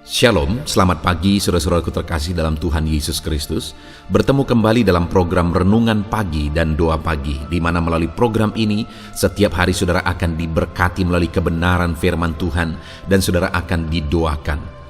Shalom, selamat pagi saudara-saudaraku terkasih dalam Tuhan Yesus Kristus. Bertemu kembali dalam program Renungan Pagi dan Doa Pagi, di mana melalui program ini setiap hari saudara akan diberkati melalui kebenaran firman Tuhan dan saudara akan didoakan.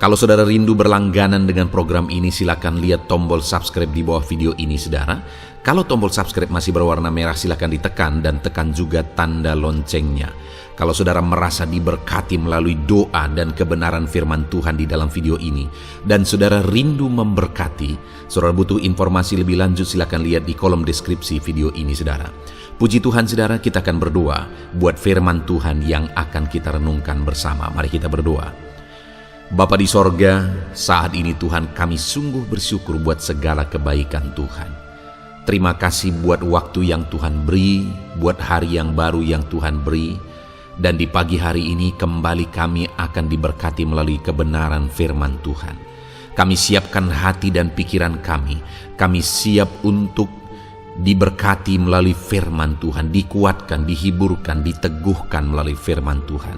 Kalau saudara rindu berlangganan dengan program ini, silakan lihat tombol subscribe di bawah video ini saudara. Kalau tombol subscribe masih berwarna merah, silakan ditekan dan tekan juga tanda loncengnya. Kalau saudara merasa diberkati melalui doa dan kebenaran firman Tuhan di dalam video ini, dan saudara rindu memberkati, saudara butuh informasi lebih lanjut, silakan lihat di kolom deskripsi video ini saudara. Puji Tuhan saudara, kita akan berdoa buat firman Tuhan yang akan kita renungkan bersama. Mari kita berdoa. Bapa di sorga, saat ini Tuhan kami sungguh bersyukur buat segala kebaikan Tuhan. Terima kasih buat waktu yang Tuhan beri, buat hari yang baru yang Tuhan beri. Dan di pagi hari ini kembali kami akan diberkati melalui kebenaran firman Tuhan. Kami siapkan hati dan pikiran kami. Kami siap untuk diberkati melalui firman Tuhan, dikuatkan, dihiburkan, diteguhkan melalui firman Tuhan.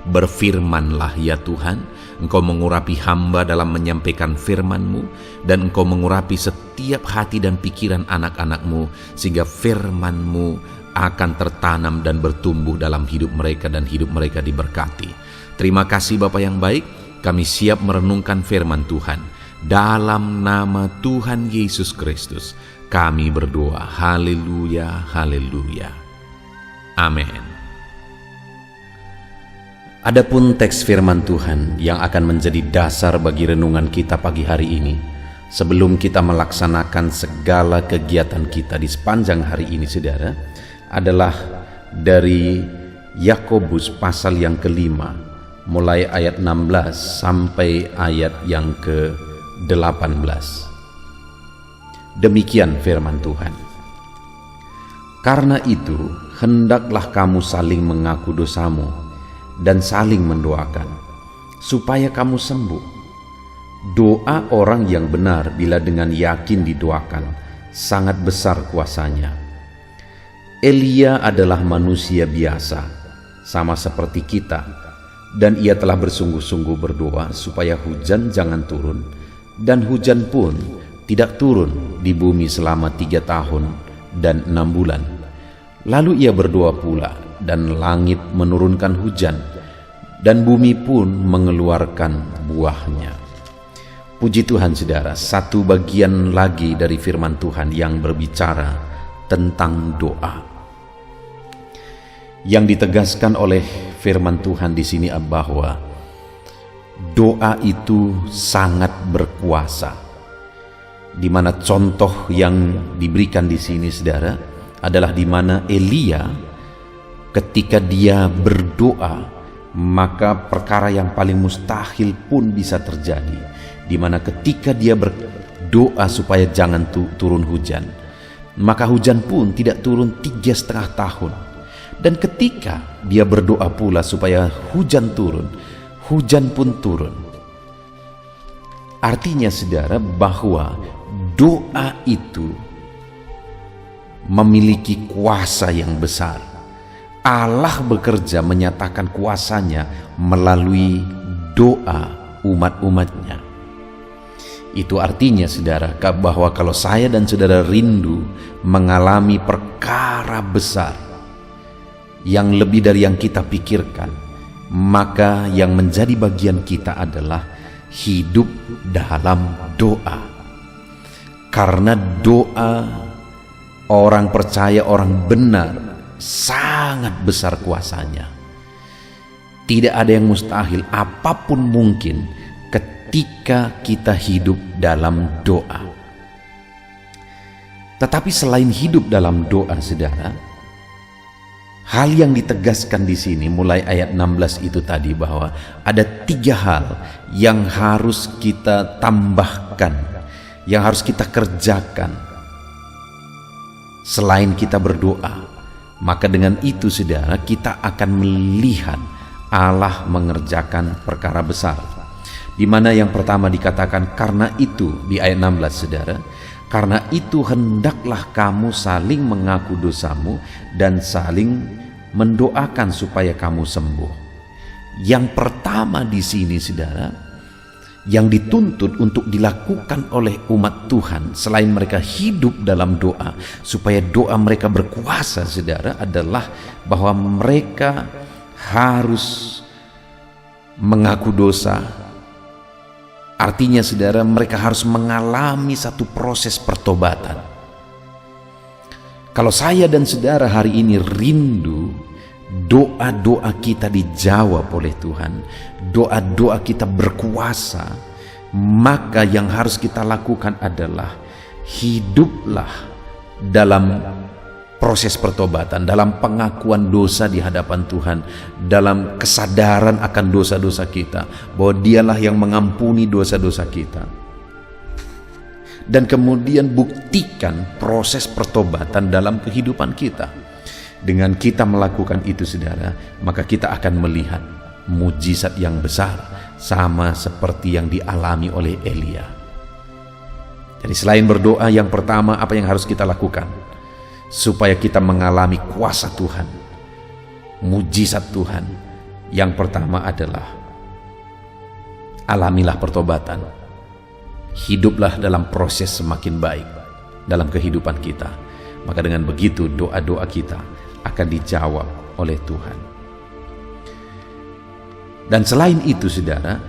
Berfirmanlah ya Tuhan, Engkau mengurapi hamba dalam menyampaikan firman-Mu, dan Engkau mengurapi setiap hati dan pikiran anak-anak-Mu, sehingga firman-Mu akan tertanam dan bertumbuh dalam hidup mereka dan hidup mereka diberkati. Terima kasih Bapa yang baik, kami siap merenungkan firman Tuhan. Dalam nama Tuhan Yesus Kristus, kami berdoa. Haleluya, haleluya. Amin. Adapun teks firman Tuhan yang akan menjadi dasar bagi renungan kita pagi hari ini, sebelum kita melaksanakan segala kegiatan kita di sepanjang hari ini saudara, adalah dari Yakobus pasal yang kelima, mulai ayat 16 sampai ayat yang ke-18. Demikian firman Tuhan. Karena itu, hendaklah kamu saling mengaku dosamu dan saling mendoakan, supaya kamu sembuh. Doa orang yang benar bila dengan yakin didoakan, sangat besar kuasanya. Elia adalah manusia biasa, sama seperti kita, dan ia telah bersungguh-sungguh berdoa supaya hujan jangan turun, dan hujan pun tidak turun di bumi selama 3 tahun dan 6 bulan. Lalu ia berdoa pula, dan langit menurunkan hujan, dan bumi pun mengeluarkan buahnya. Puji Tuhan saudara, satu bagian lagi dari firman Tuhan yang berbicara tentang doa. Yang ditegaskan oleh firman Tuhan di sini bahwa doa itu sangat berkuasa. Di mana contoh yang diberikan di sini saudara adalah di mana Elia ketika dia berdoa, maka perkara yang paling mustahil pun bisa terjadi. Di mana ketika dia berdoa supaya jangan turun hujan, maka hujan pun tidak turun 3,5 tahun. Dan ketika dia berdoa pula supaya hujan turun, hujan pun turun. Artinya saudara bahwa doa itu memiliki kuasa yang besar. Allah bekerja menyatakan kuasanya melalui doa umat-umatnya. Itu artinya saudara bahwa kalau saya dan saudara rindu mengalami perkara besar yang lebih dari yang kita pikirkan, maka yang menjadi bagian kita adalah hidup dalam doa. Karena doa orang percaya, orang benar, sangat besar kuasanya. Tidak ada yang mustahil, apapun mungkin ketika kita hidup dalam doa. Tetapi selain hidup dalam doa saudara, hal yang ditegaskan di sini mulai ayat 16 itu tadi bahwa ada 3 hal yang harus kita tambahkan, yang harus kita kerjakan selain kita berdoa. Maka dengan itu saudara, kita akan melihat Allah mengerjakan perkara besar. Di mana yang pertama dikatakan karena itu di ayat 16 saudara, karena itu hendaklah kamu saling mengaku dosamu dan saling mendoakan supaya kamu sembuh. Yang pertama di sini saudara, yang dituntut untuk dilakukan oleh umat Tuhan selain mereka hidup dalam doa supaya doa mereka berkuasa, saudara, adalah bahwa mereka harus mengaku dosa. Artinya, saudara, mereka harus mengalami satu proses pertobatan. Kalau saya dan saudara hari ini rindu doa-doa kita dijawab oleh Tuhan, doa-doa kita berkuasa, maka yang harus kita lakukan adalah hiduplah dalam proses pertobatan, dalam pengakuan dosa di hadapan Tuhan, dalam kesadaran akan dosa-dosa kita, bahwa Dialah yang mengampuni dosa-dosa kita. Dan kemudian buktikan proses pertobatan dalam kehidupan kita. Dengan kita melakukan itu, saudara, maka kita akan melihat mujizat yang besar, sama seperti yang dialami oleh Elia. Jadi selain berdoa, yang pertama apa yang harus kita lakukan supaya kita mengalami kuasa Tuhan, mujizat Tuhan? Yang pertama adalah alamilah pertobatan. Hiduplah dalam proses semakin baik dalam kehidupan kita. Maka dengan begitu doa-doa kita akan dijawab oleh Tuhan. Dan selain itu, saudara,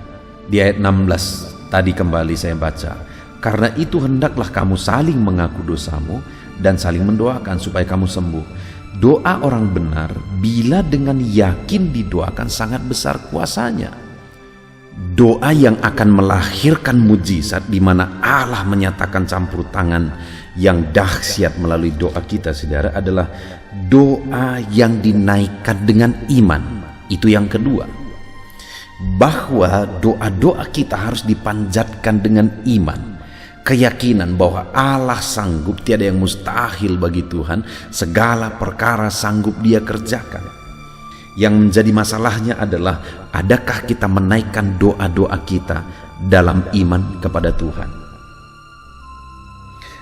di ayat 16 tadi kembali saya baca, karena itu hendaklah kamu saling mengaku dosamu dan saling mendoakan supaya kamu sembuh. Doa orang benar bila dengan yakin didoakan sangat besar kuasanya. Doa yang akan melahirkan mujizat, di mana Allah menyatakan campur tangan yang dahsyat melalui doa kita, saudara, adalah doa yang dinaikkan dengan iman. Itu yang kedua, bahwa doa-doa kita harus dipanjatkan dengan iman, keyakinan bahwa Allah sanggup, tiada yang mustahil bagi Tuhan, segala perkara sanggup Dia kerjakan. Yang menjadi masalahnya adalah, adakah kita menaikkan doa-doa kita dalam iman kepada Tuhan?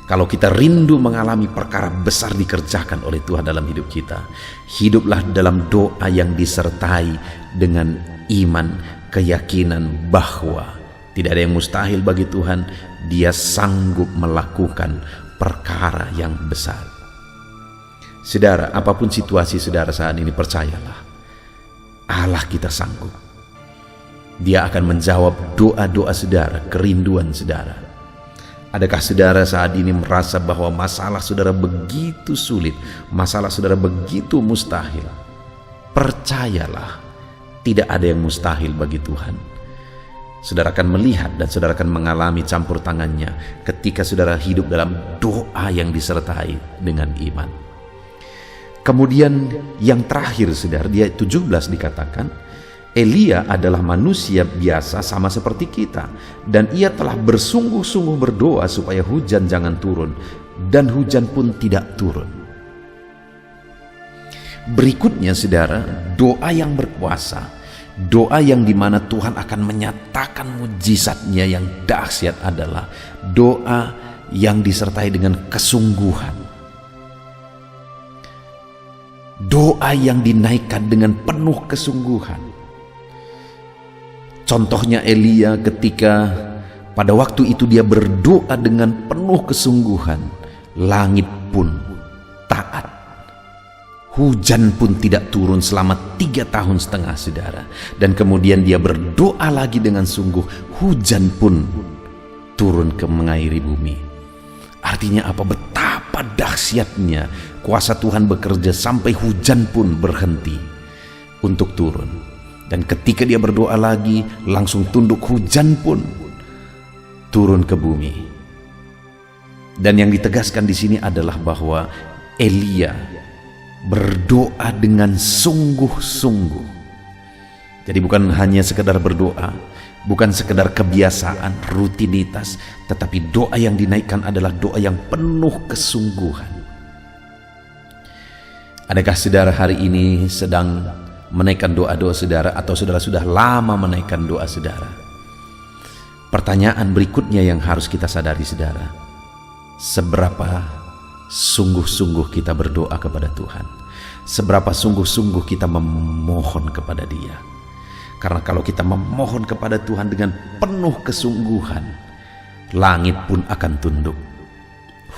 Kalau kita rindu mengalami perkara besar dikerjakan oleh Tuhan dalam hidup kita, hiduplah dalam doa yang disertai dengan iman, keyakinan bahwa tidak ada yang mustahil bagi Tuhan. Dia sanggup melakukan perkara yang besar. Saudara, apapun situasi saudara saat ini, percayalah, Allah kita sanggup. Dia akan menjawab doa-doa saudara, kerinduan saudara. Adakah saudara saat ini merasa bahwa masalah saudara begitu sulit, masalah saudara begitu mustahil? Percayalah, tidak ada yang mustahil bagi Tuhan. Saudara akan melihat dan saudara akan mengalami campur tangannya ketika saudara hidup dalam doa yang disertai dengan iman. Kemudian yang terakhir, saudara, di ayat 17 dikatakan, Elia adalah manusia biasa sama seperti kita, dan ia telah bersungguh-sungguh berdoa supaya hujan jangan turun, dan hujan pun tidak turun. Berikutnya, saudara, doa yang berkuasa, doa yang dimana Tuhan akan menyatakan mujizatnya yang dahsyat adalah doa yang disertai dengan kesungguhan. Doa yang dinaikkan dengan penuh kesungguhan. Contohnya Elia ketika pada waktu itu dia berdoa dengan penuh kesungguhan, langit pun taat. Hujan pun tidak turun selama 3,5 tahun, saudara. Dan kemudian dia berdoa lagi dengan sungguh, hujan pun turun ke mengairi bumi. Artinya apa? Betapa dahsyatnya kuasa Tuhan bekerja sampai hujan pun berhenti untuk turun. Dan ketika dia berdoa lagi, langsung tunduk, hujan pun turun ke bumi. Dan yang ditegaskan di sini adalah bahwa Elia berdoa dengan sungguh-sungguh. Jadi bukan hanya sekedar berdoa, bukan sekedar kebiasaan, rutinitas, tetapi doa yang dinaikkan adalah doa yang penuh kesungguhan. Adakah saudara hari ini sedang menaikkan doa-doa saudara, atau saudara sudah lama menaikkan doa saudara? Pertanyaan berikutnya yang harus kita sadari, saudara, seberapa sungguh-sungguh kita berdoa kepada Tuhan? Seberapa sungguh-sungguh kita memohon kepada Dia? Karena kalau kita memohon kepada Tuhan dengan penuh kesungguhan, langit pun akan tunduk,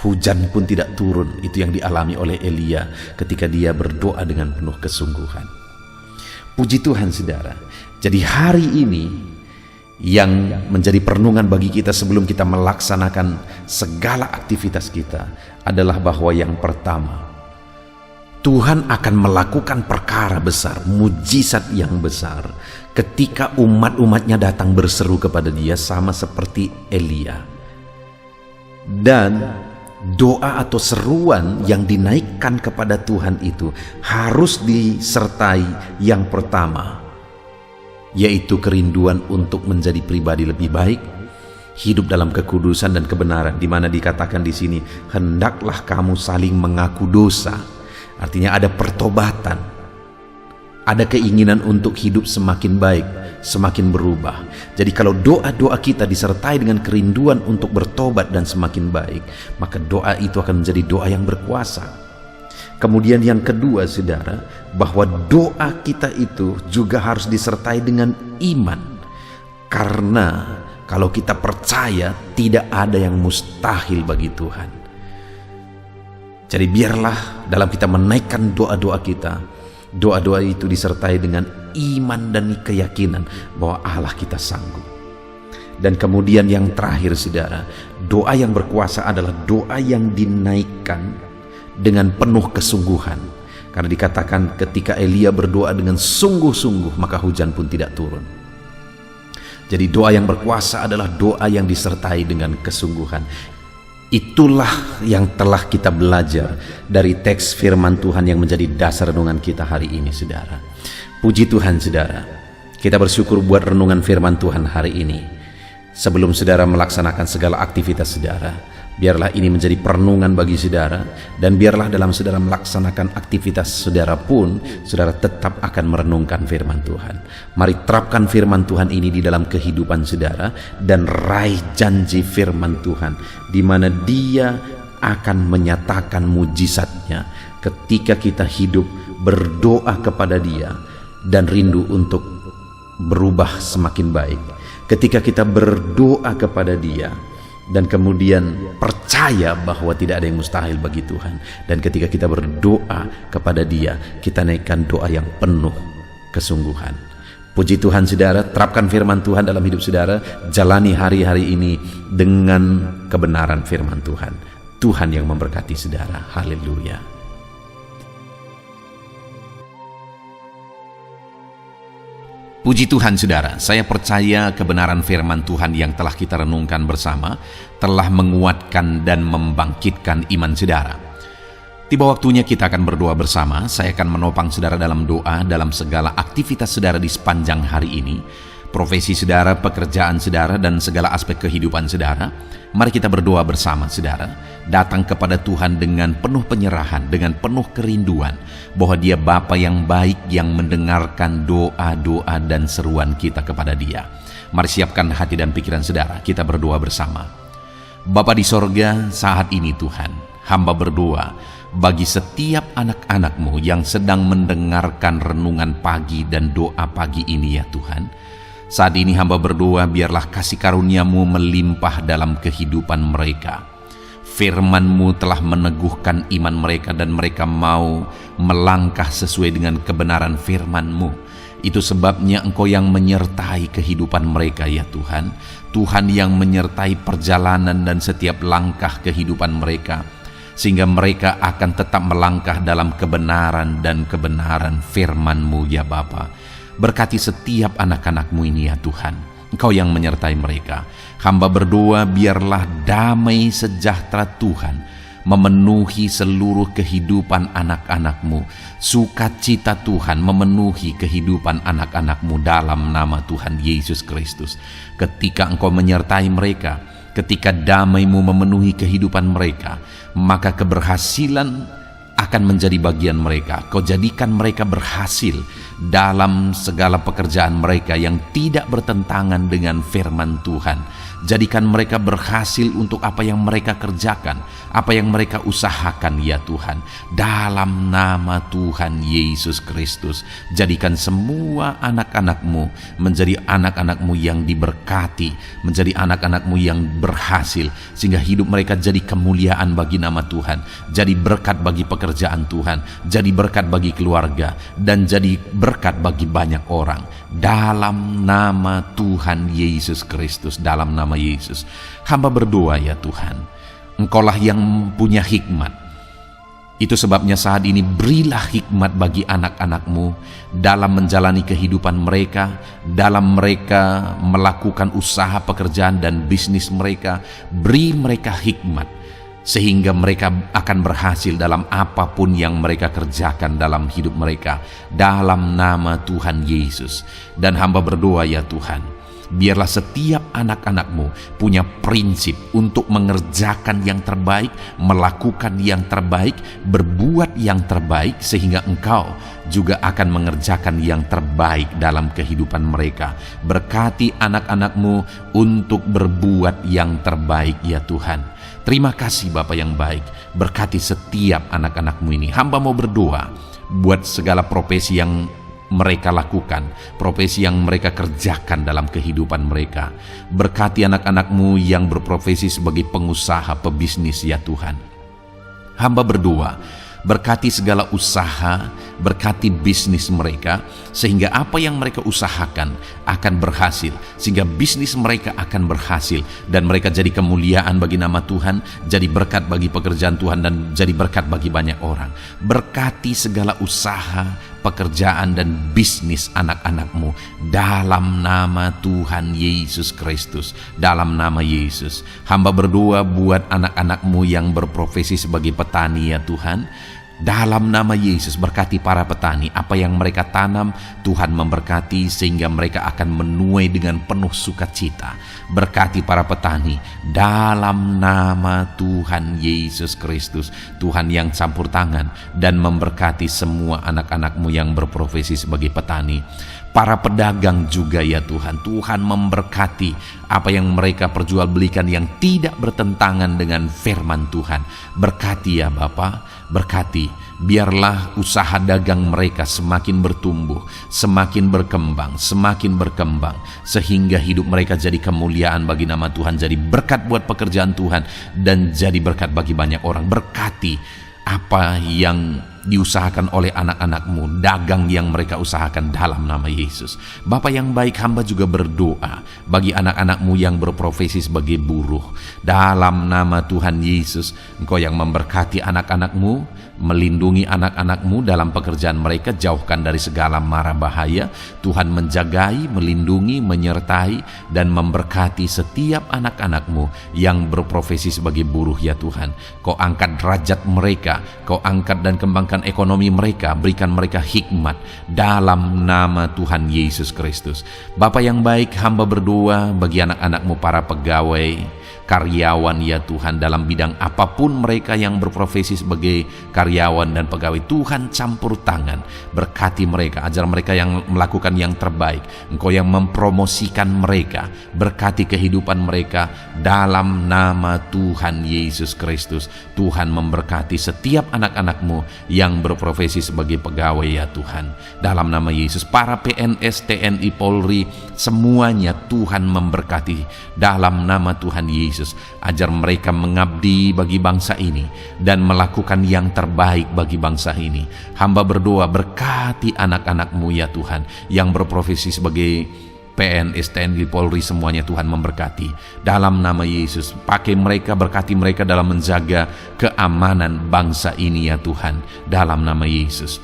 hujan pun tidak turun. Itu yang dialami oleh Elia ketika dia berdoa dengan penuh kesungguhan. Puji Tuhan saudara. Jadi hari ini yang menjadi perenungan bagi kita sebelum kita melaksanakan segala aktivitas kita adalah bahwa yang pertama, Tuhan akan melakukan perkara besar, mujizat yang besar ketika umat-umatnya datang berseru kepada Dia, sama seperti Elia. Dan doa atau seruan yang dinaikkan kepada Tuhan itu harus disertai yang pertama, yaitu kerinduan untuk menjadi pribadi lebih baik, hidup dalam kekudusan dan kebenaran, di mana dikatakan di sini, hendaklah kamu saling mengaku dosa. Artinya ada pertobatan, ada keinginan untuk hidup semakin baik, semakin berubah. Jadi kalau doa-doa kita disertai dengan kerinduan untuk bertobat dan semakin baik, maka doa itu akan menjadi doa yang berkuasa. Kemudian yang kedua saudara, bahwa doa kita itu juga harus disertai dengan iman. Karena kalau kita percaya, tidak ada yang mustahil bagi Tuhan. Jadi biarlah dalam kita menaikkan doa-doa kita, doa-doa itu disertai dengan iman dan keyakinan bahwa Allah kita sanggup. Dan kemudian yang terakhir saudara, doa yang berkuasa adalah doa yang dinaikkan dengan penuh kesungguhan. Karena dikatakan ketika Elia berdoa dengan sungguh-sungguh, maka hujan pun tidak turun. Jadi doa yang berkuasa adalah doa yang disertai dengan kesungguhan. Itulah yang telah kita belajar dari teks firman Tuhan yang menjadi dasar renungan kita hari ini saudara. Puji Tuhan saudara, kita bersyukur buat renungan firman Tuhan hari ini. Sebelum saudara melaksanakan segala aktivitas saudara, biarlah ini menjadi perenungan bagi saudara, dan biarlah dalam saudara melaksanakan aktivitas saudara pun, saudara tetap akan merenungkan firman Tuhan. Mari terapkan firman Tuhan ini di dalam kehidupan saudara, dan raih janji firman Tuhan, di mana Dia akan menyatakan mujizatnya ketika kita hidup berdoa kepada Dia, dan rindu untuk berubah semakin baik. Ketika kita berdoa kepada Dia, dan kemudian percaya bahwa tidak ada yang mustahil bagi Tuhan. Dan ketika kita berdoa kepada Dia, kita naikkan doa yang penuh kesungguhan. Puji Tuhan saudara, terapkan firman Tuhan dalam hidup saudara, jalani hari-hari ini dengan kebenaran firman Tuhan. Tuhan yang memberkati saudara. Haleluya. Puji Tuhan saudara, saya percaya kebenaran firman Tuhan yang telah kita renungkan bersama telah menguatkan dan membangkitkan iman saudara. Tiba waktunya kita akan berdoa bersama. Saya akan menopang saudara dalam doa dalam segala aktivitas saudara di sepanjang hari ini, profesi saudara, pekerjaan saudara, dan segala aspek kehidupan saudara. Mari kita berdoa bersama saudara, datang kepada Tuhan dengan penuh penyerahan, dengan penuh kerinduan bahwa Dia Bapa yang baik yang mendengarkan doa-doa dan seruan kita kepada Dia. Mari siapkan hati dan pikiran saudara, kita berdoa bersama. Bapa di sorga, saat ini Tuhan, hamba berdoa bagi setiap anak-anak-Mu yang sedang mendengarkan renungan pagi dan doa pagi ini ya Tuhan. Saat ini hamba berdoa, biarlah kasih karunia-Mu melimpah dalam kehidupan mereka. Firman-Mu telah meneguhkan iman mereka, dan mereka mau melangkah sesuai dengan kebenaran firman-Mu. Itu sebabnya Engkau yang menyertai kehidupan mereka ya Tuhan. Tuhan yang menyertai perjalanan dan setiap langkah kehidupan mereka, sehingga mereka akan tetap melangkah dalam kebenaran dan kebenaran firman-Mu ya Bapa. Berkati setiap anak-anak-Mu ini ya Tuhan. Engkau yang menyertai mereka. Hamba berdoa biarlah damai sejahtera Tuhan memenuhi seluruh kehidupan anak-anak-Mu. Sukacita Tuhan memenuhi kehidupan anak-anak-Mu dalam nama Tuhan Yesus Kristus. Ketika Engkau menyertai mereka, ketika damai-Mu memenuhi kehidupan mereka, maka keberhasilan akan menjadi bagian mereka. Kau jadikan mereka berhasil dalam segala pekerjaan mereka yang tidak bertentangan dengan firman Tuhan. Jadikan mereka berhasil untuk apa yang mereka kerjakan, apa yang mereka usahakan ya Tuhan. Dalam nama Tuhan Yesus Kristus, jadikan semua anak-anak-Mu menjadi anak-anak-Mu yang diberkati, menjadi anak-anak-Mu yang berhasil, sehingga hidup mereka jadi kemuliaan bagi nama Tuhan, jadi berkat bagi pekerjaan Tuhan, jadi berkat bagi keluarga, dan jadi berkat bagi banyak orang. Dalam nama Tuhan Yesus Kristus, dalam nama Yesus, hamba berdoa ya Tuhan, Engkaulah yang punya hikmat. Itu sebabnya saat ini berilah hikmat bagi anak-anak-Mu dalam menjalani kehidupan mereka, dalam mereka melakukan usaha pekerjaan dan bisnis mereka. Beri mereka hikmat sehingga mereka akan berhasil dalam apapun yang mereka kerjakan dalam hidup mereka, dalam nama Tuhan Yesus. Dan hamba berdoa ya Tuhan, biarlah setiap anak-anak-Mu punya prinsip untuk mengerjakan yang terbaik, melakukan yang terbaik, berbuat yang terbaik, sehingga Engkau juga akan mengerjakan yang terbaik dalam kehidupan mereka. Berkati anak-anak-Mu untuk berbuat yang terbaik ya Tuhan. Terima kasih Bapa yang baik, berkati setiap anak-anak-Mu ini. Hamba mau berdoa buat segala profesi yang mereka lakukan, profesi yang mereka kerjakan dalam kehidupan mereka. Berkati anak-anak-Mu yang berprofesi sebagai pengusaha, pebisnis ya Tuhan. Hamba berdoa, berkati segala usaha, berkati bisnis mereka, sehingga apa yang mereka usahakan akan berhasil, sehingga bisnis mereka akan berhasil, dan mereka jadi kemuliaan bagi nama Tuhan, jadi berkat bagi pekerjaan Tuhan, dan jadi berkat bagi banyak orang. Berkati segala usaha, pekerjaan, dan bisnis anak-anak-Mu dalam nama Tuhan Yesus Kristus, dalam nama Yesus. Hamba berdoa buat anak-anak-Mu yang berprofesi sebagai petani ya Tuhan. Dalam nama Yesus, berkati para petani, apa yang mereka tanam Tuhan memberkati, sehingga mereka akan menuai dengan penuh sukacita. Berkati para petani dalam nama Tuhan Yesus Kristus, Tuhan yang campur tangan dan memberkati semua anak-anak-Mu yang berprofesi sebagai petani. Para pedagang juga ya Tuhan, Tuhan memberkati apa yang mereka perjualbelikan yang tidak bertentangan dengan firman Tuhan. Berkati ya Bapa, berkati, biarlah usaha dagang mereka semakin bertumbuh, semakin berkembang, sehingga hidup mereka jadi kemuliaan bagi nama Tuhan, jadi berkat buat pekerjaan Tuhan, dan jadi berkat bagi banyak orang. Berkati apa yang diusahakan oleh anak-anak-Mu, dagang yang mereka usahakan dalam nama Yesus. Bapa yang baik, hamba juga berdoa bagi anak-anak-Mu yang berprofesi sebagai buruh. Dalam nama Tuhan Yesus, Engkau yang memberkati anak-anak-Mu, melindungi anak-anak-Mu dalam pekerjaan mereka, jauhkan dari segala mara bahaya. Tuhan menjagai, melindungi, menyertai, dan memberkati setiap anak-anak-Mu yang berprofesi sebagai buruh ya Tuhan. Kau angkat derajat mereka, Kau angkat dan kembangkan ekonomi mereka, berikan mereka hikmat dalam nama Tuhan Yesus Kristus. Bapa yang baik, hamba berdoa bagi anak-anak-Mu para pegawai, karyawan ya Tuhan, dalam bidang apapun mereka yang berprofesi sebagai karyawan dan pegawai. Tuhan campur tangan, berkati mereka, ajar mereka yang melakukan yang terbaik. Engkau yang mempromosikan mereka, berkati kehidupan mereka dalam nama Tuhan Yesus Kristus. Tuhan memberkati setiap anak-anak-Mu yang berprofesi sebagai pegawai ya Tuhan, dalam nama Yesus. Para PNS, TNI, Polri, semuanya Tuhan memberkati dalam nama Tuhan Yesus. Ajar mereka mengabdi bagi bangsa ini dan melakukan yang terbaik bagi bangsa ini. Hamba berdoa, berkati anak-anak-Mu ya Tuhan yang berprofesi sebagai PNS, TNI, Polri, semuanya Tuhan memberkati dalam nama Yesus. Pakai mereka, berkati mereka dalam menjaga keamanan bangsa ini ya Tuhan, dalam nama Yesus.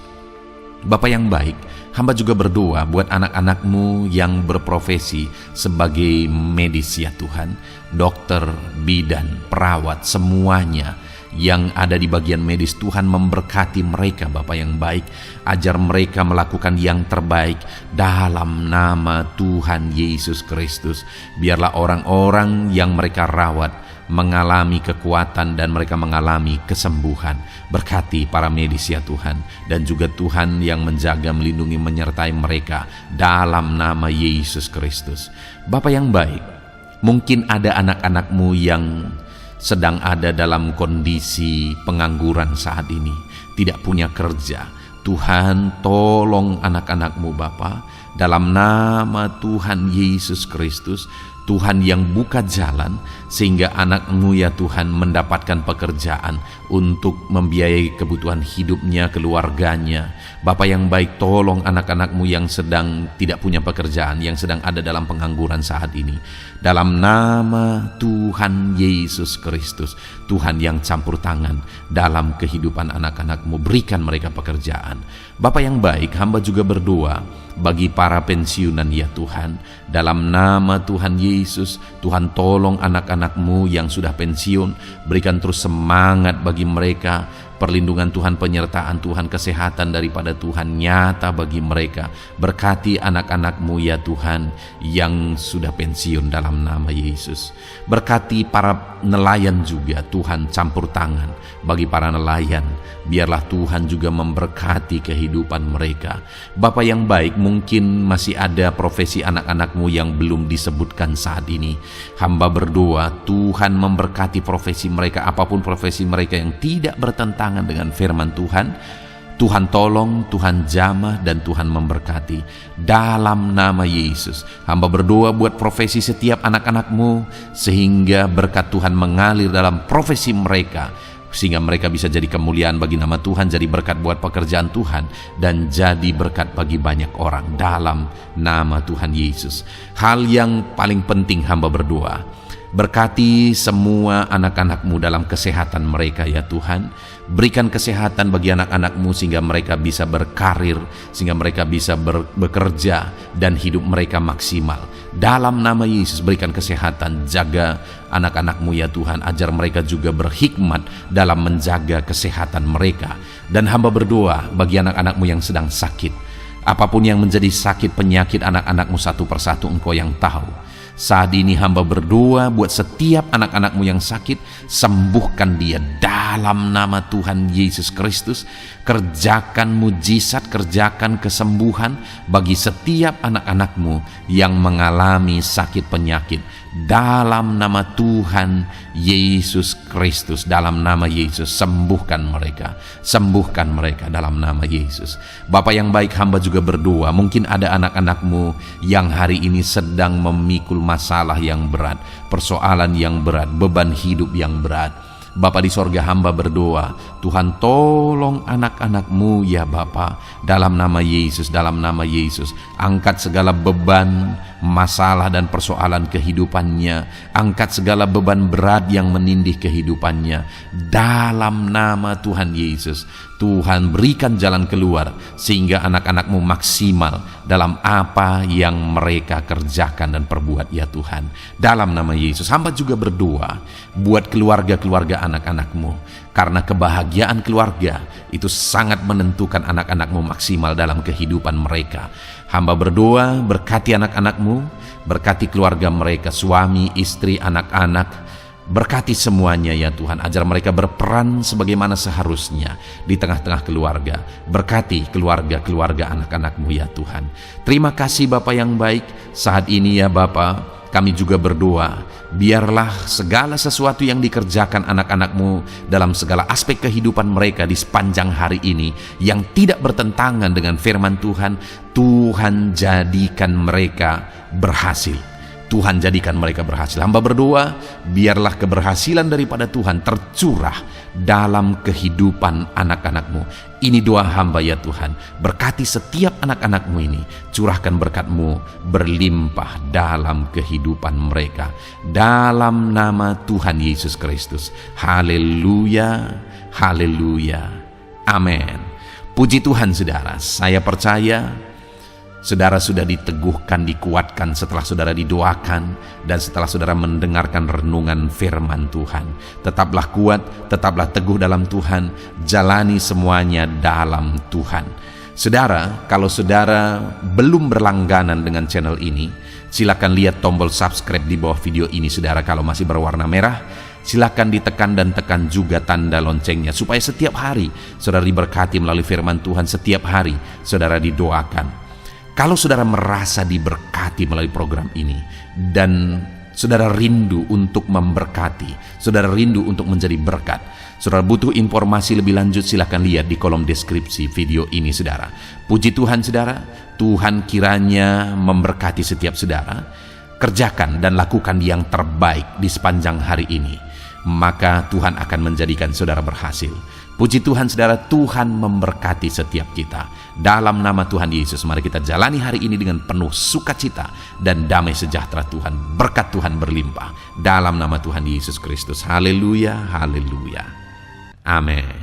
Bapa yang baik, hamba juga berdoa buat anak-anak-Mu yang berprofesi sebagai medis ya Tuhan, dokter, bidan, perawat, semuanya yang ada di bagian medis. Tuhan memberkati mereka Bapa yang baik, ajar mereka melakukan yang terbaik dalam nama Tuhan Yesus Kristus. Biarlah orang-orang yang mereka rawat mengalami kekuatan dan mereka mengalami kesembuhan. Berkati para medis ya Tuhan, dan juga Tuhan yang menjaga, melindungi, menyertai mereka dalam nama Yesus Kristus. Bapa yang baik, mungkin ada anak-anak-Mu yang sedang ada dalam kondisi pengangguran saat ini, tidak punya kerja. Tuhan, tolong anak-anak-Mu Bapa, dalam nama Tuhan Yesus Kristus. Tuhan yang buka jalan sehingga anak-Mu ya Tuhan mendapatkan pekerjaan untuk membiayai kebutuhan hidupnya, keluarganya. Bapa yang baik, tolong anak-anak-Mu yang sedang tidak punya pekerjaan, yang sedang ada dalam pengangguran saat ini. Dalam nama Tuhan Yesus Kristus, Tuhan yang campur tangan dalam kehidupan anak-anak-Mu, berikan mereka pekerjaan. Bapa yang baik, hamba juga berdoa bagi para pensiunan ya Tuhan. Dalam nama Tuhan Yesus, Tuhan tolong anak-anak-Mu yang sudah pensiun, berikan terus semangat bagi mereka. Perlindungan Tuhan, penyertaan Tuhan, kesehatan daripada Tuhan nyata bagi mereka. Berkati anak-anak-Mu ya Tuhan yang sudah pensiun dalam nama Yesus. Berkati para nelayan juga, Tuhan campur tangan bagi para nelayan. Biarlah Tuhan juga memberkati kehidupan mereka. Bapa yang baik, mungkin masih ada profesi anak-anak-Mu yang belum disebutkan saat ini. Hamba berdoa Tuhan memberkati profesi mereka, apapun profesi mereka yang tidak bertentangan dengan firman Tuhan. Tuhan tolong, Tuhan jamah, dan Tuhan memberkati dalam nama Yesus. Hamba berdoa buat profesi setiap anak-anak-Mu, sehingga berkat Tuhan mengalir dalam profesi mereka, sehingga mereka bisa jadi kemuliaan bagi nama Tuhan, jadi berkat buat pekerjaan Tuhan, dan jadi berkat bagi banyak orang dalam nama Tuhan Yesus. Hal yang paling penting hamba berdoa, berkati semua anak-anak-Mu dalam kesehatan mereka ya Tuhan. Berikan kesehatan bagi anak-anak-Mu sehingga mereka bisa berkarir, sehingga mereka bisa bekerja dan hidup mereka maksimal. Dalam nama Yesus berikan kesehatan, jaga anak-anak-Mu ya Tuhan, ajar mereka juga berhikmat dalam menjaga kesehatan mereka. Dan hamba berdoa bagi anak-anak-Mu yang sedang sakit, apapun yang menjadi sakit penyakit anak-anak-Mu satu persatu Engkau yang tahu. Saat ini hamba berdoa buat setiap anak-anak-Mu yang sakit, sembuhkan dia dalam nama Tuhan Yesus Kristus. Kerjakan mujizat, kerjakan kesembuhan bagi setiap anak-anak-Mu yang mengalami sakit penyakit. Dalam nama Tuhan Yesus Kristus, dalam nama Yesus, sembuhkan mereka dalam nama Yesus. Bapa yang baik, hamba juga berdoa, mungkin ada anak-anak-Mu yang hari ini sedang memikul masalah yang berat, persoalan yang berat, beban hidup yang berat. Bapa di sorga, hamba berdoa, Tuhan tolong anak-anak-Mu ya Bapa, dalam nama Yesus, dalam nama Yesus. Angkat segala beban, masalah dan persoalan kehidupannya. Angkat segala beban berat yang menindih kehidupannya. Dalam nama Tuhan Yesus, Tuhan berikan jalan keluar sehingga anak-anak-Mu maksimal dalam apa yang mereka kerjakan dan perbuat ya Tuhan. Dalam nama Yesus, hamba juga berdoa buat keluarga-keluarga anak-anak-Mu, karena kebahagiaan keluarga itu sangat menentukan anak-anak-Mu maksimal dalam kehidupan mereka. Hamba berdoa berkati anak-anak-Mu, berkati keluarga mereka, suami, istri, anak-anak. Berkati semuanya ya Tuhan, ajar mereka berperan sebagaimana seharusnya di tengah-tengah keluarga. Berkati keluarga-keluarga anak-anak-Mu ya Tuhan. Terima kasih Bapa yang baik. Saat ini ya Bapa, kami juga berdoa, biarlah segala sesuatu yang dikerjakan anak-anak-Mu dalam segala aspek kehidupan mereka di sepanjang hari ini yang tidak bertentangan dengan firman Tuhan, Tuhan jadikan mereka berhasil. Tuhan jadikan mereka berhasil. Hamba berdoa, biarlah keberhasilan daripada Tuhan tercurah dalam kehidupan anak-anak-Mu. Ini doa hamba ya Tuhan. Berkati setiap anak-anak-Mu ini. Curahkan berkat-Mu berlimpah dalam kehidupan mereka. Dalam nama Tuhan Yesus Kristus. Haleluya, haleluya, amin. Puji Tuhan saudara, saya percaya saudara sudah diteguhkan, dikuatkan setelah saudara didoakan dan setelah saudara mendengarkan renungan firman Tuhan. Tetaplah kuat, tetaplah teguh dalam Tuhan, jalani semuanya dalam Tuhan. Saudara, kalau saudara belum berlangganan dengan channel ini, silakan lihat tombol subscribe di bawah video ini saudara kalau masih berwarna merah. Silakan ditekan dan tekan juga tanda loncengnya, supaya setiap hari saudara diberkati melalui firman Tuhan. Setiap hari saudara didoakan. Kalau saudara merasa diberkati melalui program ini dan saudara rindu untuk memberkati, saudara rindu untuk menjadi berkat, saudara butuh informasi lebih lanjut, silakan lihat di kolom deskripsi video ini saudara. Puji Tuhan saudara, Tuhan kiranya memberkati setiap saudara. Kerjakan dan lakukan yang terbaik di sepanjang hari ini, maka Tuhan akan menjadikan saudara berhasil. Puji Tuhan saudara, Tuhan memberkati setiap kita. Dalam nama Tuhan Yesus, mari kita jalani hari ini dengan penuh sukacita dan damai sejahtera Tuhan. Berkat Tuhan berlimpah. Dalam nama Tuhan Yesus Kristus. Haleluya, haleluya. Amin.